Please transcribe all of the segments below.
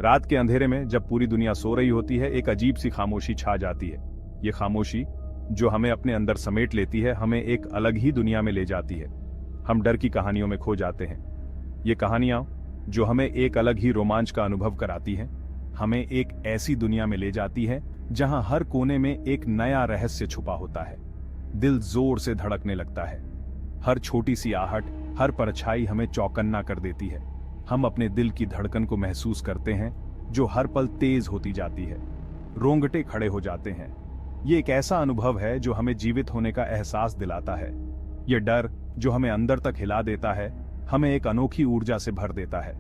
रात के अंधेरे में जब पूरी दुनिया सो रही होती है, एक अजीब सी खामोशी छा जाती है। ये खामोशी जो हमें अपने अंदर समेट लेती है, हमें एक अलग ही दुनिया में ले जाती है। हम डर की कहानियों में खो जाते हैं। ये कहानियां जो हमें एक अलग ही रोमांच का अनुभव कराती हैं, हमें एक ऐसी दुनिया में ले जाती है जहां हर कोने में एक नया रहस्य छुपा होता है। दिल जोर से धड़कने लगता है। हर छोटी सी आहट, हर परछाई हमें चौकन्ना कर देती है। हम अपने दिल की धड़कन को महसूस करते हैं जो हर पल तेज होती जाती है। रोंगटे खड़े हो जाते हैं। ये एक ऐसा अनुभव है जो हमें जीवित होने का एहसास दिलाता है। ये डर जो हमें अंदर तक हिला देता है, हमें एक अनोखी ऊर्जा से भर देता है।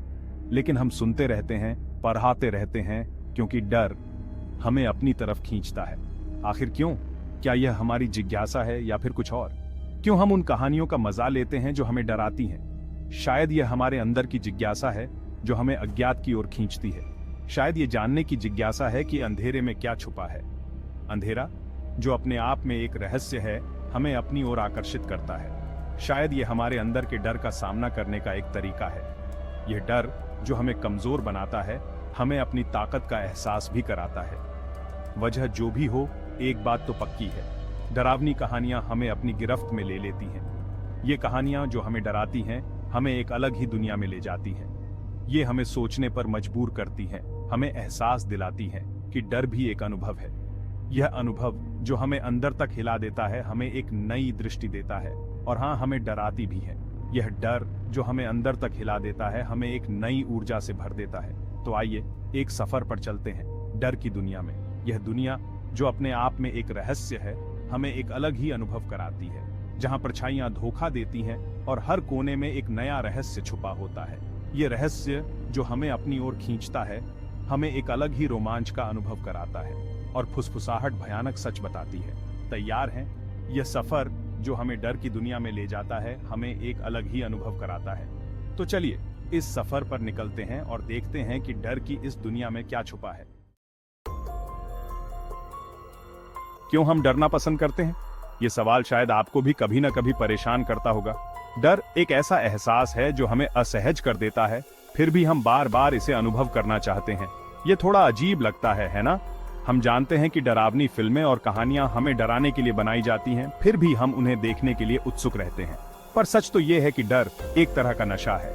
लेकिन हम सुनते रहते हैं, पढ़ाते रहते हैं, क्योंकि डर हमें अपनी तरफ खींचता है। आखिर क्यों? क्या यह हमारी जिज्ञासा है या फिर कुछ और? क्यों हम उन कहानियों का मजा लेते हैं जो हमें डराती हैं? शायद यह हमारे अंदर की जिज्ञासा है जो हमें अज्ञात की ओर खींचती है। शायद ये जानने की जिज्ञासा है कि अंधेरे में क्या छुपा है। अंधेरा जो अपने आप में एक रहस्य है, हमें अपनी ओर आकर्षित करता है। शायद ये हमारे अंदर के डर का सामना करने का एक तरीका है। यह डर जो हमें कमजोर बनाता है, हमें अपनी ताकत का एहसास भी कराता है। वजह जो भी हो, एक बात तो पक्की है, डरावनी कहानियां हमें अपनी गिरफ्त में ले लेती हैं। ये कहानियां जो हमें डराती हैं, हमें एक अलग ही दुनिया में ले जाती हैं। ये हमें सोचने पर मजबूर करती हैं, हमें एहसास दिलाती हैं कि डर भी एक अनुभव है। यह अनुभव जो हमें अंदर तक हिला देता है, हमें एक नई दृष्टि देता है, और हाँ, हमें डराती भी है। यह डर जो हमें अंदर तक हिला देता है, हमें एक नई ऊर्जा से भर देता है। तो आइए एक सफर पर चलते हैं डर की दुनिया में। यह दुनिया जो अपने आप में एक रहस्य है, हमें एक अलग ही अनुभव कराती है, जहां परछाइयां धोखा देती हैं और हर कोने में एक नया रहस्य छुपा होता है। यह रहस्य जो हमें अपनी ओर खींचता है, हमें एक अलग ही रोमांच का अनुभव कराता है, और फुसफुसाहट भयानक सच बताती है। तैयार हैं? यह सफर जो हमें डर की दुनिया में ले जाता है, हमें एक अलग ही अनुभव कराता है। तो चलिए इस सफर पर निकलते हैं और देखते हैं कि डर की इस दुनिया में क्या छुपा है। क्यों हम डरना पसंद करते हैं? ये सवाल शायद आपको भी कभी ना कभी परेशान करता होगा। डर एक ऐसा एहसास है जो हमें असहज कर देता है, फिर भी हम बार बार इसे अनुभव करना चाहते हैं। ये थोड़ा अजीब लगता है ना? हम जानते हैं कि डरावनी फिल्में और कहानियां हमें डराने के लिए बनाई जाती हैं, फिर भी हम उन्हें देखने के लिए उत्सुक रहते हैं। पर सच तो ये है कि डर एक तरह का नशा है।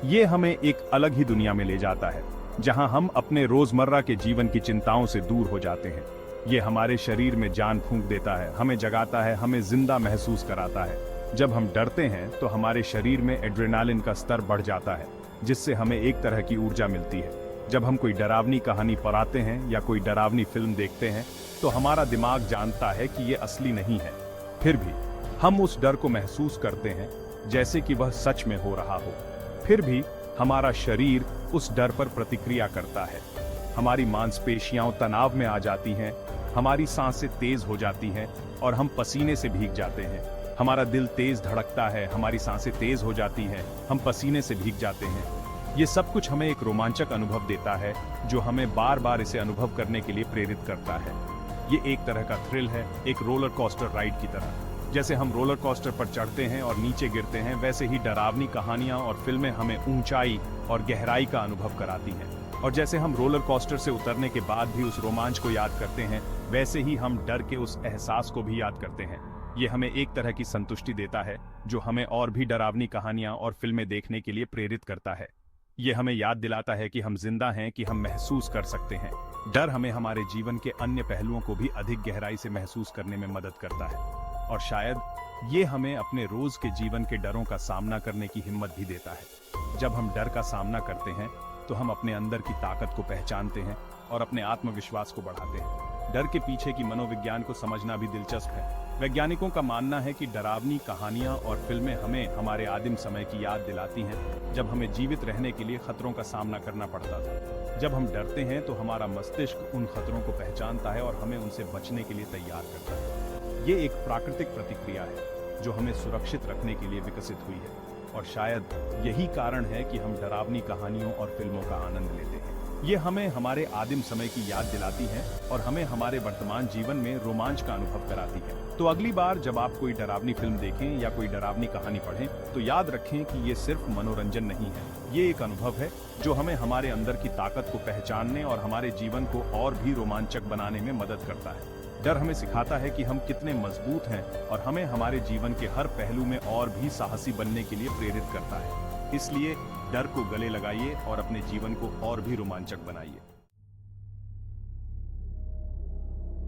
ये हमें एक अलग ही दुनिया में ले जाता है, जहां हम अपने रोजमर्रा के जीवन की चिंताओं से दूर हो जाते हैं। ये हमारे शरीर में जान फूंक देता है, हमें जगाता है, हमें जिंदा महसूस कराता है। जब हम डरते हैं तो हमारे शरीर में एड्रेनालिन का स्तर बढ़ जाता है, जिससे हमें एक तरह की ऊर्जा मिलती है। जब हम कोई डरावनी कहानी पढ़ते हैं या कोई डरावनी फिल्म देखते हैं, तो हमारा दिमाग जानता है कि ये असली नहीं है। फिर भी हम उस डर को महसूस करते हैं जैसे कि वह सच में हो रहा हो। फिर भी हमारा शरीर उस डर पर प्रतिक्रिया करता है। हमारी मांसपेशियां तनाव में आ जाती हैं, हमारी सांसें तेज हो जाती हैं और हम पसीने से भीग जाते हैं। हमारा दिल तेज धड़कता है, हमारी सांसें तेज हो जाती हैं, हम पसीने से भीग जाते हैं। ये सब कुछ हमें एक रोमांचक अनुभव देता है जो हमें बार बार इसे अनुभव करने के लिए प्रेरित करता है। ये एक तरह का थ्रिल है, एक रोलर कोस्टर राइड की तरह। जैसे हम रोलर कोस्टर पर चढ़ते हैं और नीचे गिरते हैं, वैसे ही डरावनी कहानियां और फिल्में हमें ऊंचाई और गहराई का अनुभव कराती हैं। और जैसे हम रोलर कोस्टर से उतरने के बाद भी उस रोमांच को याद करते हैं, वैसे ही हम डर के उस एहसास को भी याद करते हैं। ये हमें एक तरह की संतुष्टि देता है जो हमें और भी डरावनी कहानियां और फिल्में देखने के लिए प्रेरित करता है। ये हमें याद दिलाता है कि हम जिंदा हैं, कि हम महसूस कर सकते हैं। डर हमें हमारे जीवन के अन्य पहलुओं को भी अधिक गहराई से महसूस करने में मदद करता है, और शायद ये हमें अपने रोज के जीवन के डरों का सामना करने की हिम्मत भी देता है। जब हम डर का सामना करते हैं तो हम अपने अंदर की ताकत को पहचानते हैं और अपने आत्मविश्वास को बढ़ाते हैं। डर के पीछे की मनोविज्ञान को समझना भी दिलचस्प है। वैज्ञानिकों का मानना है कि डरावनी कहानियां और फिल्में हमें हमारे आदिम समय की याद दिलाती हैं, जब हमें जीवित रहने के लिए खतरों का सामना करना पड़ता था। जब हम डरते हैं तो हमारा मस्तिष्क उन खतरों को पहचानता है और हमें उनसे बचने के लिए तैयार करता है। ये एक प्राकृतिक प्रतिक्रिया है जो हमें सुरक्षित रखने के लिए विकसित हुई है, और शायद यही कारण है कि हम डरावनी कहानियों और फिल्मों का आनंद लेते हैं। ये हमें हमारे आदिम समय की याद दिलाती हैं और हमें हमारे वर्तमान जीवन में रोमांच का अनुभव कराती है। तो अगली बार जब आप कोई डरावनी फिल्म देखें या कोई डरावनी कहानी पढ़ें, तो याद रखें कि ये सिर्फ मनोरंजन नहीं है, ये एक अनुभव है जो हमें हमारे अंदर की ताकत को पहचानने और हमारे जीवन को और भी रोमांचक बनाने में मदद करता है। डर हमें सिखाता है कि हम कितने मजबूत हैं और हमें हमारे जीवन के हर पहलू में और भी साहसी बनने के लिए प्रेरित करता है। इसलिए डर को गले लगाइए और अपने जीवन को और भी रोमांचक बनाइए।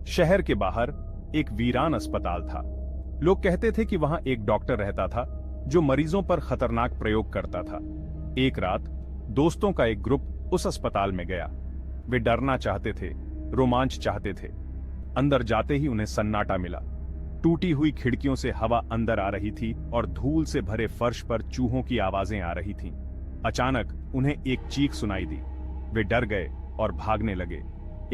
शहर के बाहर एक वीरान अस्पताल था। लोग कहते थे कि वहां एक डॉक्टर रहता था जो मरीजों पर खतरनाक प्रयोग करता था। एक रात दोस्तों का एक ग्रुप उस अस्पताल में गया। वे डरना चाहते थे, रोमांच चाहते थे। अंदर जाते ही उन्हें सन्नाटा मिला। टूटी हुई खिड़कियों से हवा अंदर आ रही थी और धूल से भरे फर्श पर चूहों की आवाजें आ रही थीं। अचानक उन्हें एक चीख सुनाई दी। वे डर गए और भागने लगे।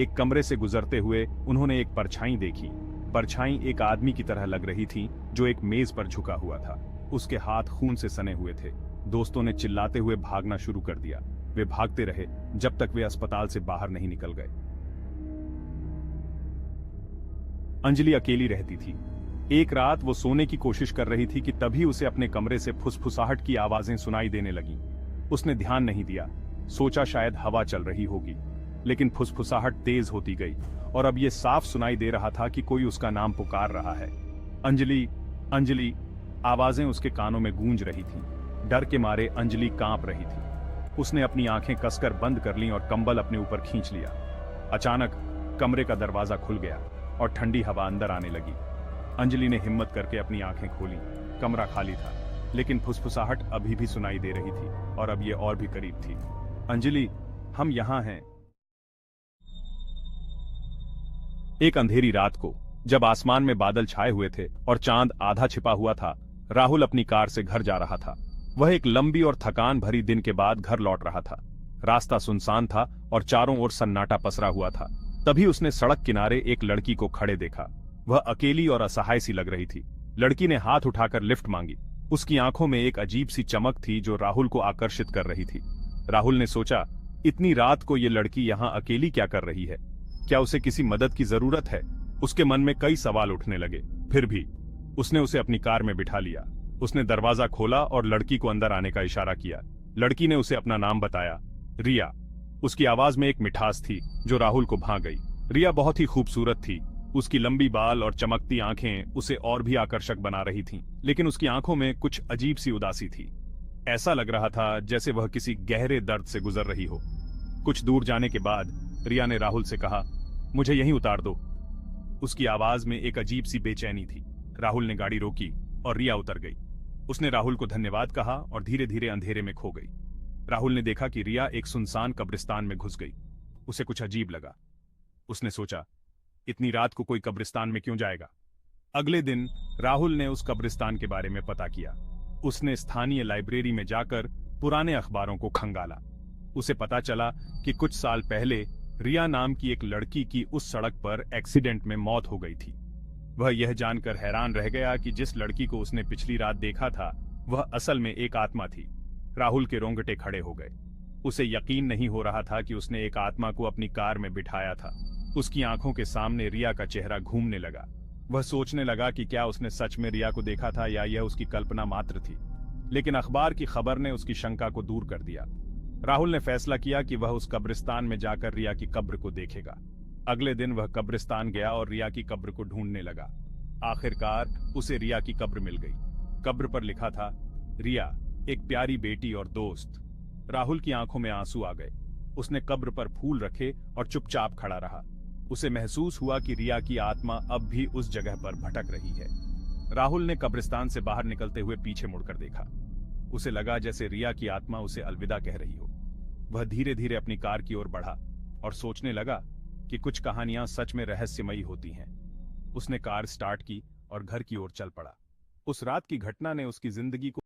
एक कमरे से गुजरते हुए उन्होंने एक परछाई देखी। परछाई एक आदमी की तरह लग रही थी जो एक मेज पर झुका हुआ था। उसके हाथ खून से सने हुए थे। दोस्तों ने चिल्लाते हुए भागना शुरू कर दिया। वे भागते रहे जब तक वे अस्पताल से बाहर नहीं निकल गए। अंजलि अकेली रहती थी। एक रात वो सोने की कोशिश कर रही थी कि तभी उसे अपने कमरे से फुसफुसाहट की आवाजें सुनाई देने लगीं। उसने ध्यान नहीं दिया, सोचा शायद हवा चल रही होगी, लेकिन फुसफुसाहट तेज होती गई और अब ये साफ सुनाई दे रहा था कि कोई उसका नाम पुकार रहा है। अंजलि, अंजलि, आवाजें उसके कानों में गूंज रही थीं। डर के मारे अंजलि कांप रही थी। उसने अपनी आंखें कसकर बंद कर लीं और कंबल अपने ऊपर खींच लिया। अचानक कमरे का दरवाजा खुल गया और ठंडी हवा अंदर आने लगी। अंजलि ने हिम्मत करके अपनी आंखें खोली। कमरा खाली था, लेकिन फुसफुसाहट अभी भी सुनाई दे रही थी और अब ये और भी करीब थी। अंजलि, हम यहां हैं। एक अंधेरी रात को, जब आसमान में बादल छाए हुए थे और चांद आधा छिपा हुआ था, राहुल अपनी कार से घर जा रहा था। वह एक लंबी और थकान भरी दिन के बाद घर लौट रहा था। रास्ता सुनसान था और चारों ओर सन्नाटा पसरा हुआ था। तभी उसने सड़क किनारे एक लड़की को खड़े देखा। वह अकेली और असहाय सी लग रही थी। लड़की ने हाथ उठाकर लिफ्ट मांगी। उसकी आंखों में एक अजीब सी चमक थी जो राहुल को आकर्षित कर रही थी। राहुल ने सोचा, इतनी रात को ये लड़की यहाँ अकेली क्या कर रही है? क्या उसे किसी मदद की जरूरत है? उसके मन में कई सवाल उठने लगे। फिर भी उसने उसे अपनी कार में बिठा लिया। उसने दरवाजा खोला और लड़की को अंदर आने का इशारा किया। लड़की ने उसे अपना नाम बताया, रिया। उसकी आवाज में एक मिठास थी जो राहुल को भा गई। रिया बहुत ही खूबसूरत थी। उसकी लंबी बाल और चमकती आंखें उसे और भी आकर्षक बना रही थीं, लेकिन उसकी आंखों में कुछ अजीब सी उदासी थी। ऐसा लग रहा था जैसे वह किसी गहरे दर्द से गुजर रही हो। कुछ दूर जाने के बाद रिया ने राहुल से कहा, मुझे यहीं उतार दो। उसकी आवाज में एक अजीब सी बेचैनी थी। राहुल ने गाड़ी रोकी और रिया उतर गई। उसने राहुल को धन्यवाद कहा और धीरे धीरे अंधेरे में खो गई। राहुल ने देखा कि रिया एक सुनसान कब्रिस्तान में घुस गई। उसे कुछ अजीब लगा। उसने सोचा, इतनी रात को कोई कब्रिस्तान में क्यों जाएगा? अगले दिन राहुल ने उस कब्रिस्तान के बारे में पता किया। उसने स्थानीय लाइब्रेरी में जाकर पुराने अखबारों को खंगाला। उसे पता चला कि कुछ साल पहले रिया नाम की एक लड़की की उस सड़क पर एक्सीडेंट में मौत हो गई थी। वह यह जानकर हैरान रह गया कि जिस लड़की को उसने पिछली रात देखा था, वह असल में एक आत्मा थी। राहुल के रोंगटे खड़े हो गए। उसे यकीन नहीं हो रहा था कि उसने एक आत्मा को अपनी कार में बिठाया था। उसकी आंखों के सामने रिया का चेहरा घूमने लगा। वह सोचने लगा कि क्या उसने सच में रिया को देखा था या यह उसकी कल्पना मात्र थी। लेकिन अखबार की खबर ने उसकी शंका को दूर कर दिया। राहुल ने फैसला किया कि वह उस कब्रिस्तान में जाकर रिया की कब्र को देखेगा। अगले दिन वह कब्रिस्तान गया और रिया की कब्र को ढूंढने लगा। आखिरकार उसे रिया की कब्र मिल गई। कब्र पर लिखा था, रिया, एक प्यारी बेटी और दोस्त। राहुल की आंखों में आंसू आ गए। उसने कब्र पर फूल रखे और चुपचाप खड़ा रहा। उसे महसूस हुआ कि रिया की आत्मा अब भी उस जगह पर भटक रही है। राहुल ने कब्रिस्तान से बाहर निकलते हुए पीछे मुड़कर देखा। उसे लगा जैसे रिया की आत्मा उसे अलविदा कह रही हो। वह धीरे धीरे अपनी कार की ओर बढ़ा और सोचने लगा कि कुछ कहानियां सच में रहस्यमयी होती हैं। उसने कार स्टार्ट की और घर की ओर चल पड़ा। उस रात की घटना ने उसकी जिंदगी को